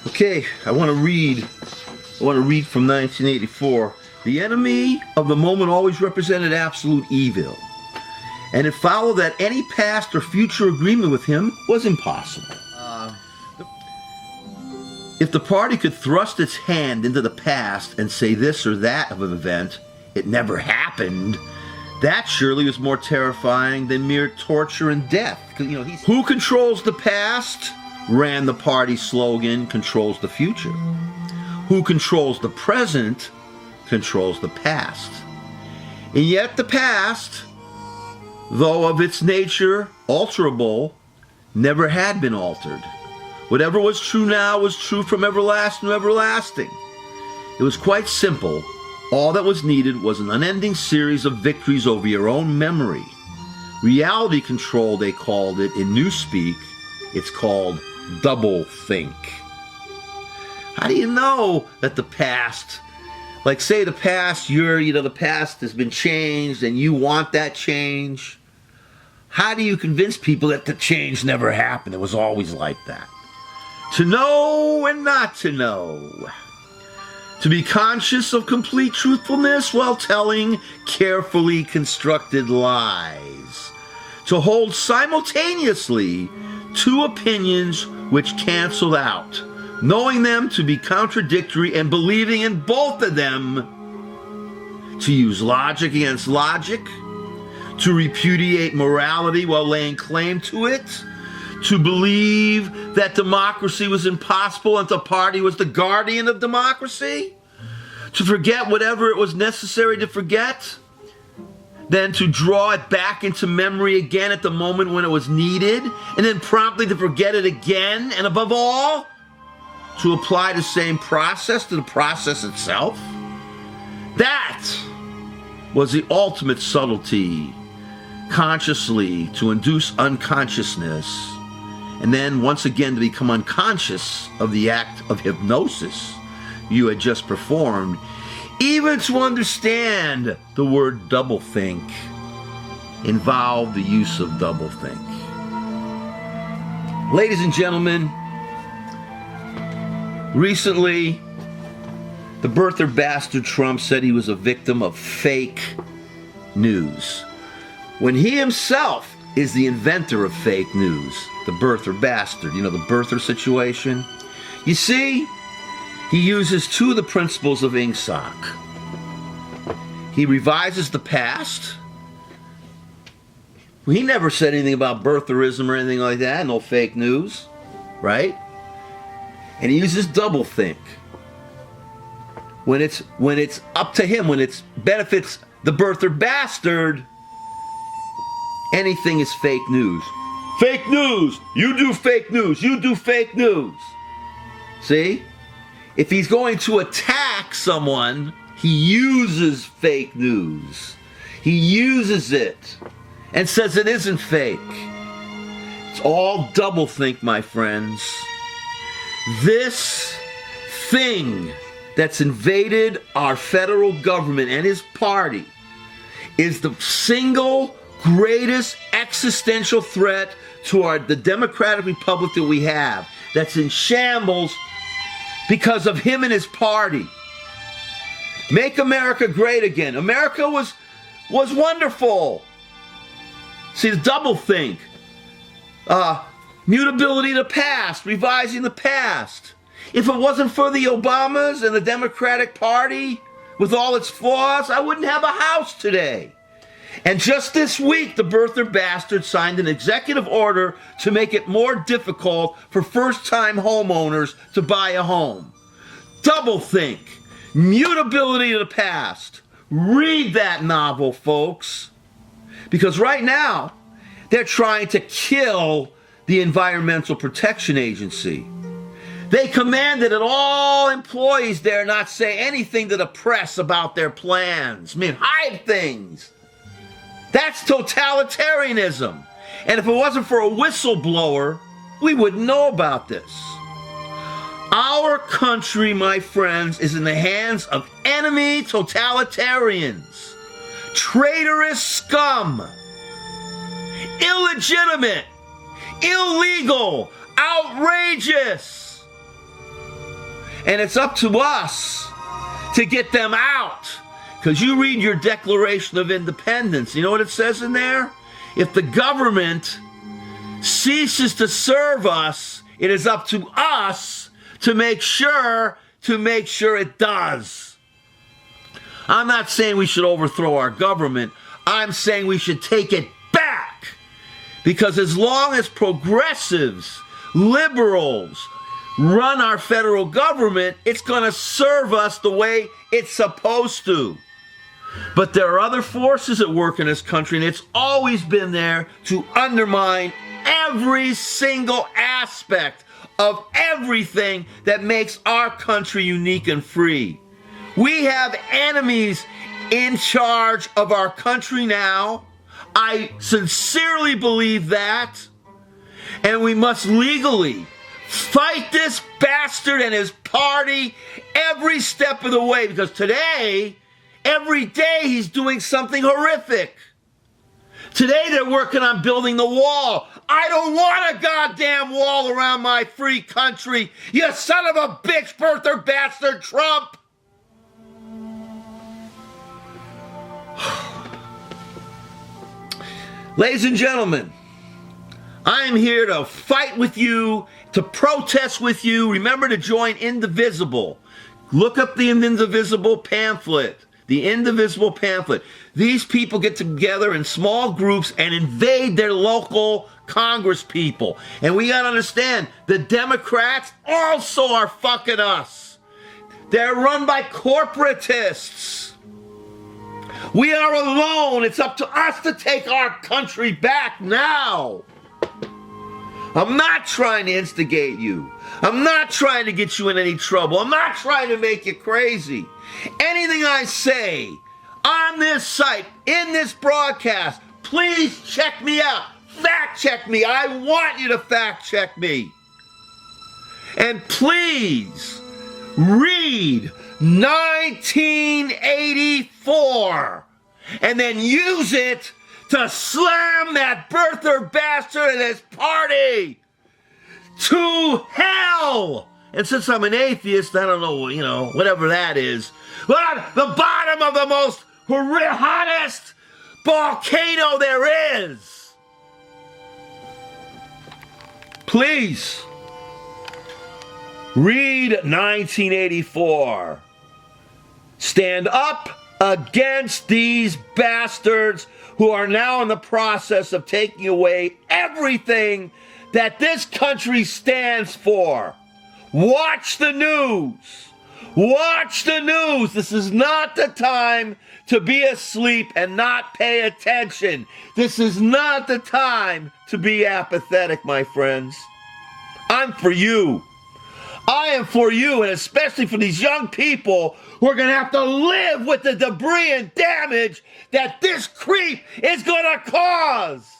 Okay, I want to read from 1984. The enemy of the moment always represented absolute evil, and it followed that any past or future agreement with him was impossible. If the party could thrust its hand into the past and say this or that of an event, it never happened, that surely was more terrifying than mere torture and death. Who controls the past? Ran the party slogan, controls the future. Who controls the present controls the past. And yet the past, though of its nature alterable, never had been altered. Whatever was true now was true from everlasting to everlasting. It was quite simple. All that was needed was an unending series of victories over your own memory. Reality control, they called it in Newspeak. It's called double think. How do you know that the past, like say the past, the past has been changed and you want that change? How do you convince people that the change never happened? It was always like that. To know and not to know. To be conscious of complete truthfulness while telling carefully constructed lies. To hold simultaneously two opinions which canceled out, knowing them to be contradictory and believing in both of them. To use logic against logic. To repudiate morality while laying claim to it. To believe that democracy was impossible and the party was the guardian of democracy. To forget whatever it was necessary to forget. Then to draw it back into memory again at the moment when it was needed. And then promptly to forget it again. And above all, to apply the same process to the process itself. That was the ultimate subtlety. Consciously to induce unconsciousness. And then once again to become unconscious of the act of hypnosis you had just performed, even to understand the word doublethink involved the use of doublethink. Ladies and gentlemen, recently the birther bastard Trump said he was a victim of fake news, when he himself is the inventor of fake news. The birther bastard, the birther situation. You see, he uses two of the principles of Ingsoc. He revises the past. He never said anything about birtherism or anything like that, no fake news, right? And he uses doublethink. When it's up to him, when it benefits the birther bastard, anything is fake news. Fake news! You do fake news! You do fake news! See? If he's going to attack someone, he uses fake news. He uses it and says it isn't fake. It's all doublethink, my friends. This thing that's invaded our federal government and his party is the single greatest existential threat to the democratic republic that we have, that's in shambles because of him and his party. Make America great again. America was wonderful. See, the doublethink. Mutability of the past, revising the past. If it wasn't for the Obamas and the Democratic Party, with all its flaws, I wouldn't have a house today. And just this week, the birther bastard signed an executive order to make it more difficult for first-time homeowners to buy a home. Doublethink. Mutability of the past. Read that novel, folks. Because right now, they're trying to kill the Environmental Protection Agency. They commanded that all employees there not say anything to the press about their plans. Hide things. That's totalitarianism. And if it wasn't for a whistleblower, we wouldn't know about this. Our country, my friends, is in the hands of enemy totalitarians, traitorous scum, illegitimate, illegal, outrageous. And it's up to us to get them out. Because you read your Declaration of Independence, you know what it says in there? If the government ceases to serve us, it is up to us to make sure it does. I'm not saying we should overthrow our government. I'm saying we should take it back. Because as long as progressives, liberals, run our federal government, it's going to serve us the way it's supposed to. But there are other forces at work in this country, and it's always been there to undermine every single aspect of everything that makes our country unique and free. We have enemies in charge of our country now. I sincerely believe that. And we must legally fight this bastard and his party every step of the way, because today, every day he's doing something horrific. Today they're working on building the wall. I don't want a goddamn wall around my free country, you son of a bitch, birther bastard Trump. Ladies and gentlemen, I am here to fight with you, to protest with you. Remember to join Indivisible. Look up the Indivisible pamphlet. The Indivisible pamphlet. These people get together in small groups and invade their local Congress people. And we gotta understand, the Democrats also are fucking us. They're run by corporatists. We are alone. It's up to us to take our country back now. I'm not trying to instigate you. I'm not trying to get you in any trouble. I'm not trying to make you crazy. Anything I say on this site, in this broadcast, please check me out. Fact check me. I want you to fact check me. And please read 1984 and then use it to slam that birther bastard and his party to hell. And since I'm an atheist, I don't know, whatever that is. But the bottom of the most hottest volcano there is. Please read 1984. Stand up against these bastards who are now in the process of taking away everything that this country stands for. Watch the news. Watch the news. This is not the time to be asleep and not pay attention. This is not the time to be apathetic, my friends. I'm for you. I am for you, and especially for these young people who are going to have to live with the debris and damage that this creep is going to cause.